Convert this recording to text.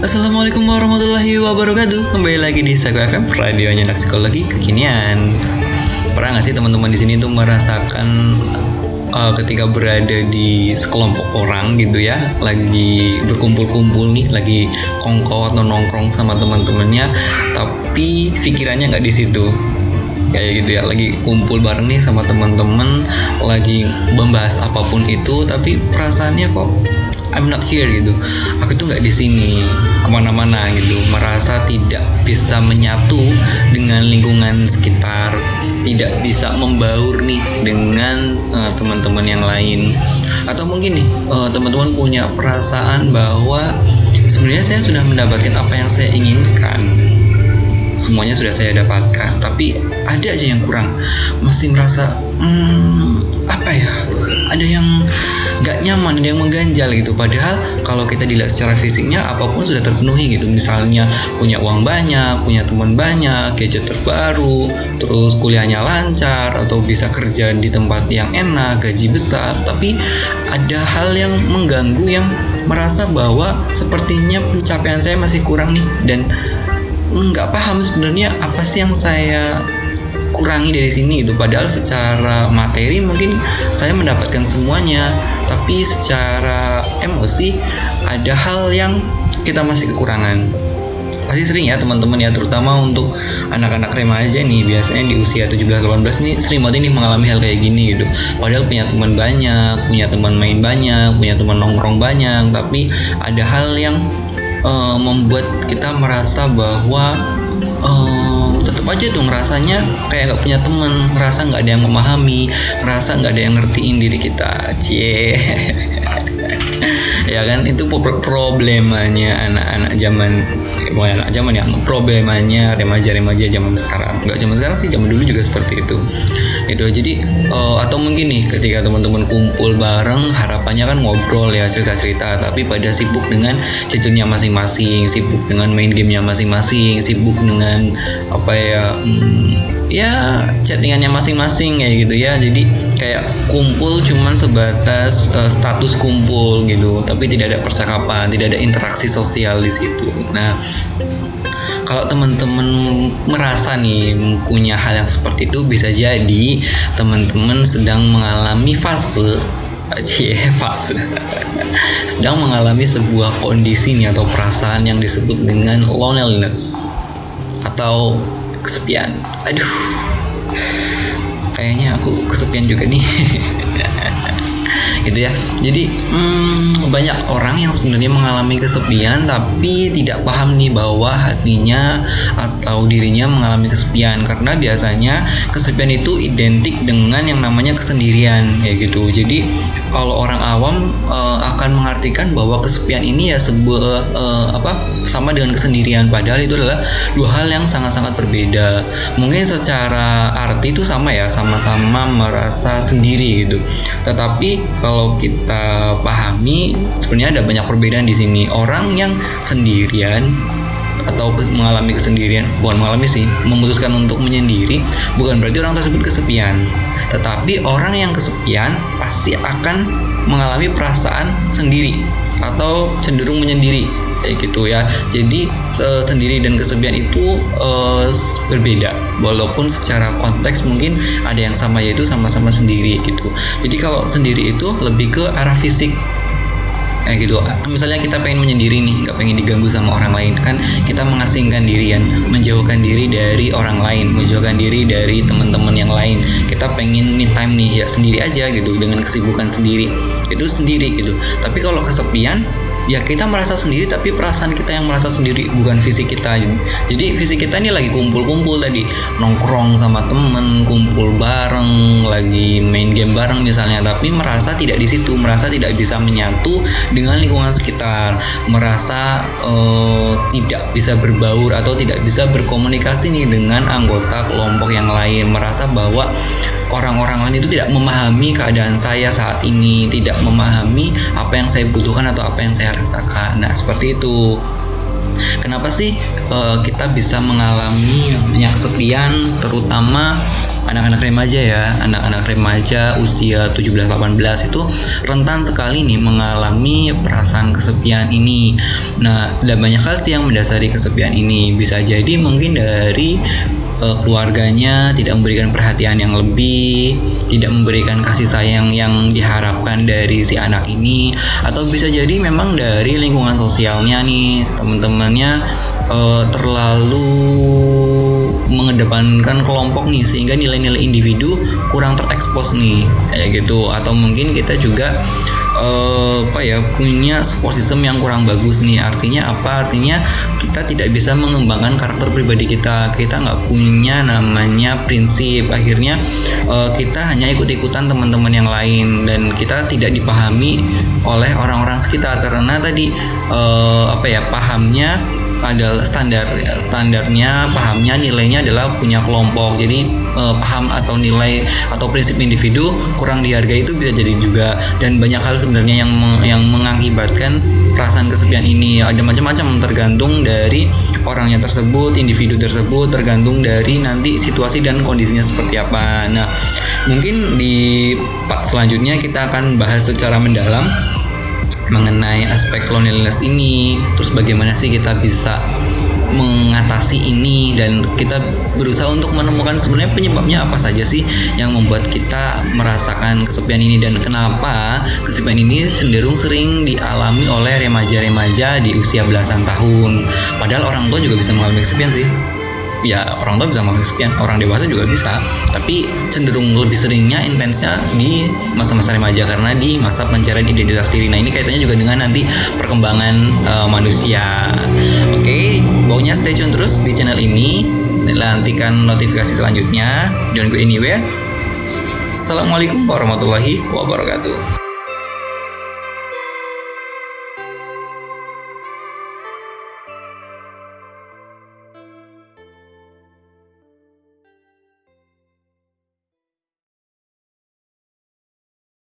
Assalamualaikum warahmatullahi wabarakatuh. Kembali lagi di Sago FM, radionya anak psikologi kekinian. Pernah nggak sih teman-teman di sini tuh merasakan ketika berada di sekelompok orang gitu ya, lagi berkumpul-kumpul nih, lagi kongko atau nongkrong sama teman-temannya, tapi pikirannya nggak di situ. Kayak gitu ya, lagi kumpul bareng nih sama teman-teman, lagi membahas apapun itu, tapi perasaannya kok I'm not here gitu. Aku tuh nggak di sini, kemana-mana gitu. Merasa tidak bisa menyatu dengan lingkungan sekitar, tidak bisa membaur nih dengan teman-teman yang lain. Atau mungkin nih teman-teman punya perasaan bahwa sebenarnya saya sudah mendapatkan apa yang saya inginkan. Semuanya sudah saya dapatkan, tapi ada aja yang kurang. Masih merasa apa ya? Ada yang nggak nyaman, ada yang mengganjal gitu. Padahal kalau kita dilihat secara fisiknya apapun sudah terpenuhi gitu. Misalnya punya uang banyak, punya teman banyak, gadget terbaru, terus kuliahnya lancar, atau bisa kerja di tempat yang enak, gaji besar. Tapi ada hal yang mengganggu, yang merasa bahwa sepertinya pencapaian saya masih kurang nih, dan nggak paham sebenarnya apa sih yang saya kurangi dari sini gitu. Padahal secara materi mungkin saya mendapatkan semuanya, tapi secara emosi ada hal yang kita masih kekurangan. Pasti sering ya teman-teman ya, terutama untuk anak-anak remaja nih, biasanya di usia 17-18 nih sering banget nih mengalami hal kayak gini gitu. Padahal punya teman banyak, punya teman main banyak, punya teman nongkrong banyak, tapi ada hal yang membuat kita merasa bahwa tetap aja tuh ngerasanya kayak nggak punya temen, ngerasa nggak ada yang memahami, ngerasa nggak ada yang ngertiin diri kita. Cie. Ya kan, itu problemanya anak-anak zaman, bukan anak zaman ya, problemanya remaja-remaja zaman sekarang. Nggak zaman sekarang sih, zaman dulu juga seperti itu. Itu jadi atau mungkin nih ketika teman-teman kumpul bareng, harapannya kan ngobrol ya, cerita-cerita, tapi pada sibuk dengan gadgetnya masing-masing, sibuk dengan main gamenya masing-masing, sibuk dengan apa ya chattingannya masing-masing kayak gitu ya. Jadi kayak kumpul cuman sebatas status kumpul gitu, tapi tidak ada percakapan, tidak ada interaksi sosial di situ. Nah, kalau teman-teman merasa nih punya hal yang seperti itu, bisa jadi teman-teman sedang mengalami sedang mengalami sebuah kondisi nih atau perasaan yang disebut dengan loneliness atau kesepian. Aduh, kayaknya aku kesepian juga nih. Gitu ya. Jadi banyak orang yang sebenarnya mengalami kesepian tapi tidak paham nih bahwa hatinya atau dirinya mengalami kesepian, karena biasanya kesepian itu identik dengan yang namanya kesendirian kayak gitu. Jadi kalau orang awam akan mengartikan bahwa kesepian ini ya sebuah sama dengan kesendirian, padahal itu adalah dua hal yang sangat-sangat berbeda. Mungkin secara arti itu sama ya, sama-sama merasa sendiri gitu. Tetapi kalau kita pahami sebenarnya ada banyak perbedaan di sini. Orang yang sendirian atau mengalami kesendirian, bukan mengalami sih, memutuskan untuk menyendiri, bukan berarti orang tersebut kesepian. Tetapi orang yang kesepian pasti akan mengalami perasaan sendiri atau cenderung menyendiri kayak gitu ya. Jadi sendiri dan kesepian itu berbeda, walaupun secara konteks mungkin ada yang sama, yaitu sama-sama sendiri gitu. Jadi kalau sendiri itu lebih ke arah fisik kayak gitu. Misalnya kita pengen menyendiri nih, nggak pengen diganggu sama orang lain, kan kita mengasingkan diri kan, menjauhkan diri dari orang lain, menjauhkan diri dari teman-teman yang lain. Kita pengen me time nih, ya sendiri aja gitu, dengan kesibukan sendiri, itu sendiri gitu. Tapi kalau kesepian, ya kita merasa sendiri, tapi perasaan kita yang merasa sendiri, bukan fisik kita. Jadi fisik kita ini lagi kumpul-kumpul tadi, nongkrong sama temen, kumpul bareng, lagi main game bareng misalnya, tapi merasa tidak di situ, merasa tidak bisa menyatu dengan lingkungan sekitar, merasa tidak bisa berbaur atau tidak bisa berkomunikasi nih dengan anggota kelompok yang lain, merasa bahwa orang-orang lain itu tidak memahami keadaan saya saat ini, tidak memahami apa yang saya butuhkan atau apa yang saya rasakan. Nah, seperti itu. Kenapa sih kita bisa mengalami banyak kesepian, terutama anak-anak remaja ya. Anak-anak remaja usia 17-18 itu rentan sekali nih mengalami perasaan kesepian ini. Nah, ada banyak hal sih yang mendasari kesepian ini. Bisa jadi mungkin dari keluarganya tidak memberikan perhatian yang lebih, tidak memberikan kasih sayang yang diharapkan dari si anak ini, atau bisa jadi memang dari lingkungan sosialnya nih, teman-temannya terlalu mengedepankan kelompok nih, sehingga nilai-nilai individu kurang terekspos nih kayak gitu. Atau mungkin kita juga punya support system yang kurang bagus nih. Artinya apa? Artinya kita tidak bisa mengembangkan karakter pribadi kita nggak punya namanya prinsip. Akhirnya kita hanya ikut-ikutan teman-teman yang lain, dan kita tidak dipahami oleh orang-orang sekitar karena tadi pahamnya adalah pahamnya nilainya adalah punya kelompok. Jadi paham atau nilai atau prinsip individu kurang dihargai, itu bisa jadi juga. Dan banyak hal sebenarnya yang mengakibatkan perasaan kesepian ini. Ada macam-macam, tergantung dari orangnya tersebut, individu tersebut, tergantung dari nanti situasi dan kondisinya seperti apa. Nah, mungkin di part selanjutnya kita akan bahas secara mendalam mengenai aspek loneliness ini, terus bagaimana sih kita bisa mengatasi ini, dan kita berusaha untuk menemukan sebenarnya penyebabnya apa saja sih yang membuat kita merasakan kesepian ini, dan kenapa kesepian ini cenderung sering dialami oleh remaja-remaja di usia belasan tahun. Padahal orang tua juga bisa mengalami kesepian sih. Ya, orang tua bisa mengalami kesepian, orang dewasa juga bisa, tapi cenderung lebih seringnya intensnya di masa-masa remaja karena di masa pencarian identitas diri. Nah, ini kaitannya juga dengan nanti perkembangan manusia. Oke, pokoknya stay tune terus di channel ini, nantikan notifikasi selanjutnya. Don't go anywhere. Assalamualaikum warahmatullahi wabarakatuh.